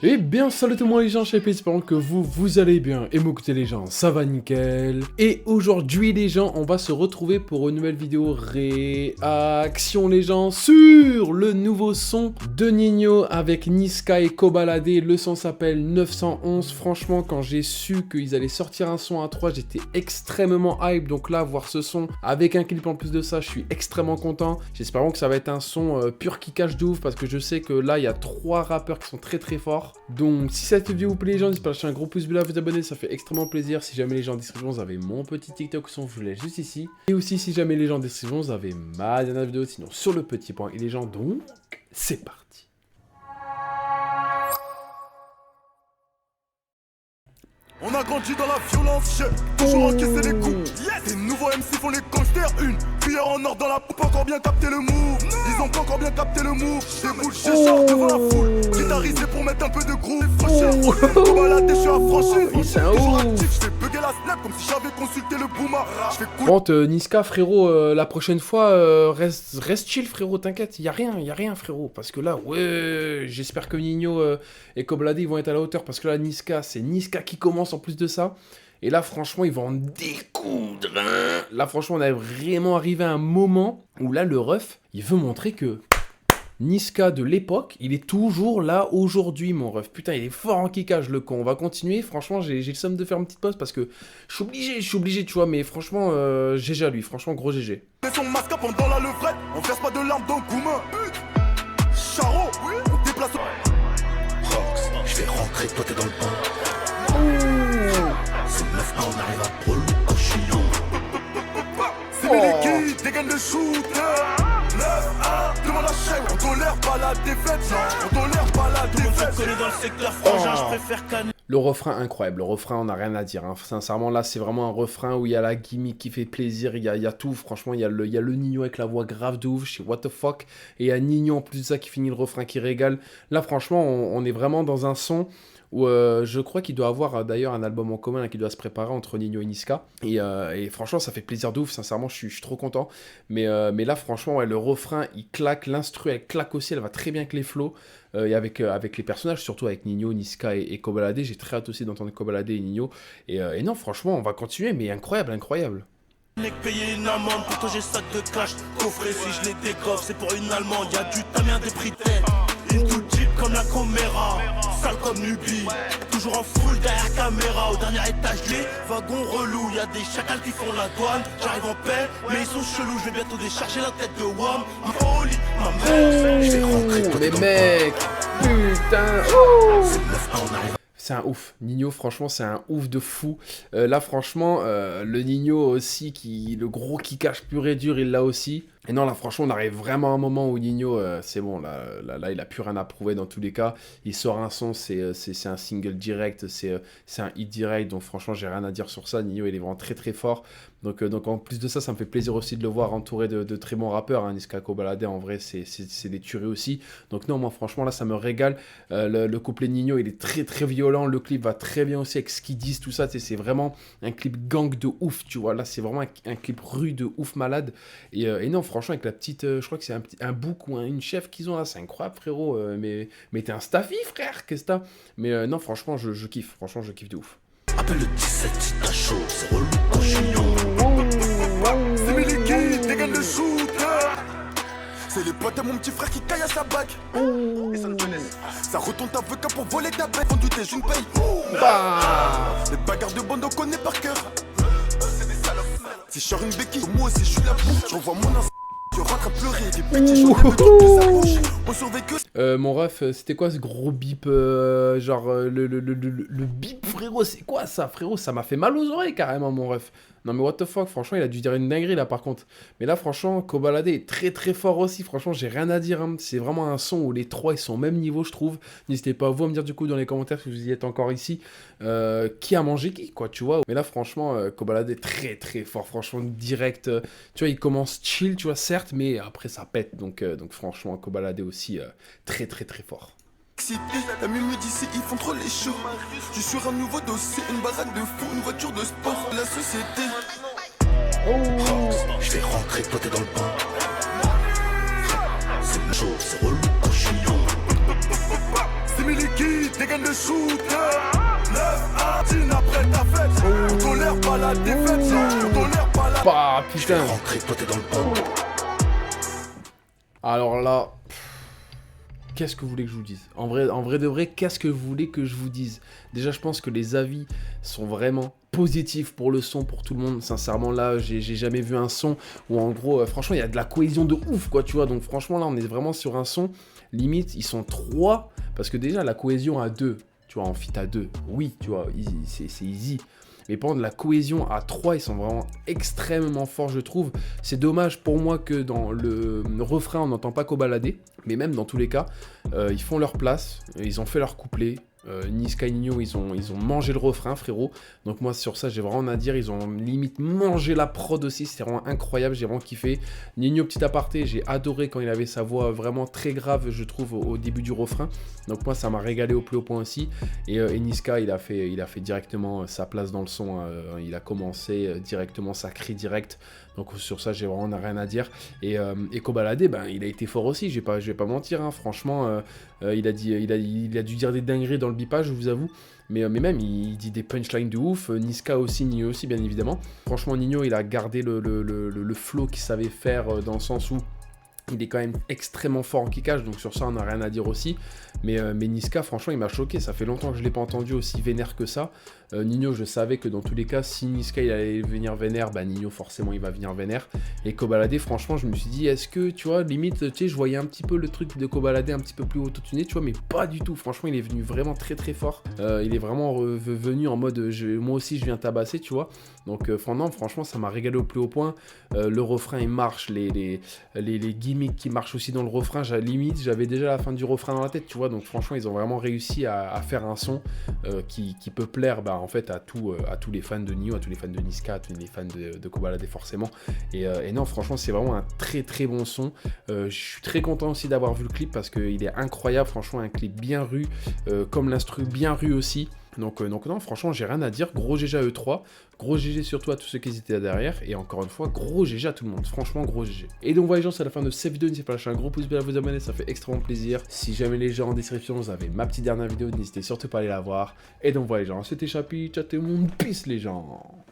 Eh bien salut tout le monde les gens, j'espère que vous allez bien. Et moi écoutez les gens, ça va nickel. Et aujourd'hui les gens, on va se retrouver pour une nouvelle vidéo réaction les gens sur le nouveau son de Ninho avec Niska et Kobalade. Le son s'appelle 911. Franchement quand j'ai su qu'ils allaient sortir un son à 3, j'étais extrêmement hype. Donc là voir ce son avec un clip en plus de ça, je suis extrêmement content. J'espère que ça va être un son pur qui cache de ouf parce que je sais que là il y a 3 rappeurs qui sont très forts. Donc si cette vidéo vous plaît les gens, n'hésitez pas à lâcher un gros pouce bleu, à vous abonner, ça fait extrêmement plaisir. Si jamais les gens en description, vous avez mon petit TikTok son, je vous laisse juste ici. Et aussi si jamais les gens en description, vous avez ma dernière vidéo, sinon sur le petit point. Et les gens donc, c'est parti. On a grandi dans la violence, toujours encaissé les coups. Les nouveaux MC font les gangsters, une cuillère en or dans la poupe, encore bien capté le move. Ils ont pas encore bien capté le move. Des boules chéchard devant la foule, guitarisé pour mettre un peu de groove. Kobalade, je suis affranchi. C'est un ouf. Je fais bugger la snap comme si j'avais consulté le Bouma. Je fais cool. Bon, Niska frérot, la prochaine fois, reste chill frérot, t'inquiète, y a rien frérot. Parce que là, ouais, j'espère que Ninho et Kobalade ils vont être à la hauteur. Parce que là, Niska, c'est Niska qui commence en plus de ça. Et là, franchement, ils vont en découdre. Hein. Là, franchement, on est vraiment arrivé à un moment où là, le ref, il veut montrer que Niska de l'époque, il est toujours là aujourd'hui, mon ref. Putain, il est fort en kickage, le con. On va continuer. Franchement, j'ai le somme de faire une petite pause parce que je suis obligé, tu vois. Mais franchement, GG à lui. Franchement, gros GG. Son masque pendant la levrette, on verse pas de larmes dans le Goumin. Charo, on déplace. Je vais rentrer, toi t'es dans le bain. C'est 9 ans, on arrive à Paul Cochillon. C'est Miliki, dégaine le shooter. 9-1, demande la chaîne. On tolère pas la défaite, non. On tolère pas la défaite. Connais dans le secteur frangin, je préfère canner. Le refrain incroyable, le refrain on n'a rien à dire, hein. Sincèrement là c'est vraiment un refrain où il y a la gimmick qui fait plaisir, il y a tout, franchement il y a le Ninho avec la voix grave de ouf, je sais what the fuck, et il y a Ninho en plus de ça qui finit le refrain qui régale. Là franchement on est vraiment dans un son où je crois qu'il doit avoir d'ailleurs un album en commun là, qui doit se préparer entre Ninho et Niska, et franchement ça fait plaisir de ouf, sincèrement je suis trop content, mais là franchement ouais, le refrain il claque, l'instru elle claque aussi, elle va très bien avec les flows, et avec les personnages, surtout avec Ninho, Niska et Kobalade, j'ai très hâte aussi d'entendre Kobalade et Ninho, et non franchement on va continuer, mais incroyable. Mec payer une amende, plutôt j'ai sac de cash. Coffret si je les décoffre, c'est pour une allemande. Y'a du tamien des prix tête. Une toute jeep comme la Comera. Sale comme Nubi. Toujours en full derrière caméra. Au dernier étage les wagons relous. Y'a des chacals qui font la douane. J'arrive en paix, mais ils sont chelous. Je vais bientôt décharger la tête de Wam. Oh lit, ma mère. Je vais rentrer, toi t'es Mais dans le mec, putain, bain. C'est 9 ans, on arrive. c'est un ouf, Ninho franchement c'est un ouf de fou, là franchement le Ninho aussi, le gros qui cache pur et dur il l'a aussi, et non là franchement on arrive vraiment à un moment où Ninho c'est bon, là il a plus rien à prouver dans tous les cas, il sort un son, c'est un single direct, c'est un hit direct, donc franchement j'ai rien à dire sur ça, Ninho il est vraiment très fort, donc en plus de ça, ça me fait plaisir aussi de le voir entouré de très bons rappeurs, hein. Niska, Kobalade en vrai c'est des tueries aussi, donc non moi franchement là ça me régale, le couplet Ninho il est très violent, le clip va très bien aussi avec ce qu'ils disent, tout ça, c'est vraiment un clip gang de ouf, tu vois, là c'est vraiment un clip rue de ouf malade, et non franchement avec la petite, je crois que c'est un bouc ou une chef qu'ils ont là, c'est incroyable frérot, mais t'es un staffy frère, qu'est-ce que t'as, mais non franchement je kiffe, franchement je kiffe de ouf. Appelle le 17 si t'as chaud, c'est relou Cochillon. C'est Miliki, dégaine le shooter. C'est les potes à mon petit frère qui caille à sa bac. Et ça nous connaisse. Ça retourne ta vodka pour voler ta bête. Vendu tes je ne paye. Les bagarres de bande on connaît par cœur. C'est des salopes. Si je sors une béquille, moi aussi je suis la bouffe. J'envoie mon ins. Je rentre à pleurer. Des petits jours, des trucs de sa bouche. On survécu. Mon ref, c'était quoi ce gros bip, genre le bip frérot, c'est quoi ça frérot, ça m'a fait mal aux oreilles carrément mon ref. Non mais what the fuck, franchement il a dû dire une dinguerie là par contre. Mais là franchement Kobalade est très fort aussi, franchement j'ai rien à dire, hein. C'est vraiment un son où les trois ils sont au même niveau je trouve. N'hésitez pas vous à me dire du coup dans les commentaires si vous y êtes encore ici, qui a mangé qui quoi tu vois. Mais là franchement Kobalade est très fort, franchement direct, tu vois il commence chill tu vois certes, mais après ça pète, donc franchement Kobalade aussi très fort. La mime d'ici, ils font trop les shows. Je suis sur un nouveau dossier, une baraque de fou, une voiture de sport, la société. Je vais rentrer, toi t'es dans le bain. C'est chaud, c'est relou Cochillon. C'est liquide, dégaine le shooter. 9-1, Tine après ta fête. On tolère pas la défaite, on tolère pas la... Bah putain. Rentré, toi t'es dans le port. Alors là, qu'est-ce que vous voulez que je vous dise? En vrai de vrai, qu'est-ce que vous voulez que je vous dise? Déjà, je pense que les avis sont vraiment positifs pour le son, pour tout le monde. Sincèrement, là, j'ai jamais vu un son où, en gros, franchement, il y a de la cohésion de ouf, quoi, tu vois. Donc, franchement, là, on est vraiment sur un son, limite, ils sont 3, parce que déjà, la cohésion à 2, tu vois, en feat à 2, oui, tu vois, c'est easy. Mais par contre, la cohésion à 3, ils sont vraiment extrêmement forts, je trouve. C'est dommage pour moi que dans le refrain, on n'entend pas Kobalader. Mais même dans tous les cas, ils font leur place, ils ont fait leur couplet. Niska et Nino, ils ont mangé le refrain, frérot. Donc moi, sur ça, j'ai vraiment rien à dire. Ils ont limite mangé la prod aussi. C'est vraiment incroyable, j'ai vraiment kiffé. Nino, petit aparté, j'ai adoré quand il avait sa voix vraiment très grave, je trouve, au début du refrain. Donc moi, ça m'a régalé au plus haut point aussi. Et Niska, il a fait directement sa place dans le son. Il a commencé directement sa crie direct. Donc sur ça, j'ai vraiment rien à dire. Et Kobalader, ben, il a été fort aussi, je vais pas mentir, hein. Franchement, il a dû dire des dingueries dans le bipage, je vous avoue. Mais même, il dit des punchlines de ouf. Niska aussi, Nino aussi, bien évidemment. Franchement, Nino, il a gardé le flow qu'il savait faire, dans le sens où il est quand même extrêmement fort en kickage, donc sur ça on n'a rien à dire aussi. Mais Niska, franchement, il m'a choqué. Ça fait longtemps que je ne l'ai pas entendu aussi vénère que ça. Nino, je savais que dans tous les cas, si Niska il allait venir vénère, bah Nino forcément il va venir vénère. Et Kobalader, franchement, je me suis dit, est-ce que, tu vois, limite, tu sais, je voyais un petit peu le truc de Kobalader un petit peu plus autotuné, tu vois, mais pas du tout. Franchement, il est venu vraiment très très fort. Il est vraiment venu en mode, moi aussi je viens tabasser, tu vois. Donc franchement, ça m'a régalé au plus haut point. Le refrain, il marche, les gimmicks qui marchent aussi dans le refrain, limite, j'avais déjà la fin du refrain dans la tête, tu vois. Donc franchement, ils ont vraiment réussi à faire un son qui peut plaire, bah, en fait, à tous les fans de Nio, à tous les fans de Niska, à tous les fans de Kobalader forcément. Et non, franchement, c'est vraiment un très très bon son. Je suis très content aussi d'avoir vu le clip parce qu'il est incroyable, franchement, un clip bien ru, comme l'instru bien ru aussi. Donc non, franchement, j'ai rien à dire. Gros GG à E3, gros GG surtout à tous ceux qui étaient là derrière, et encore une fois, gros GG à tout le monde. Franchement, gros GG. Et donc voilà les gens, c'est la fin de cette vidéo. N'hésitez pas à lâcher un gros pouce bleu, à vous abonner, ça fait extrêmement plaisir. Si jamais les gens en description, vous avez ma petite dernière vidéo, n'hésitez surtout pas à aller la voir. Et donc voilà les gens, c'était Chapi, ciao tout le monde, peace les gens.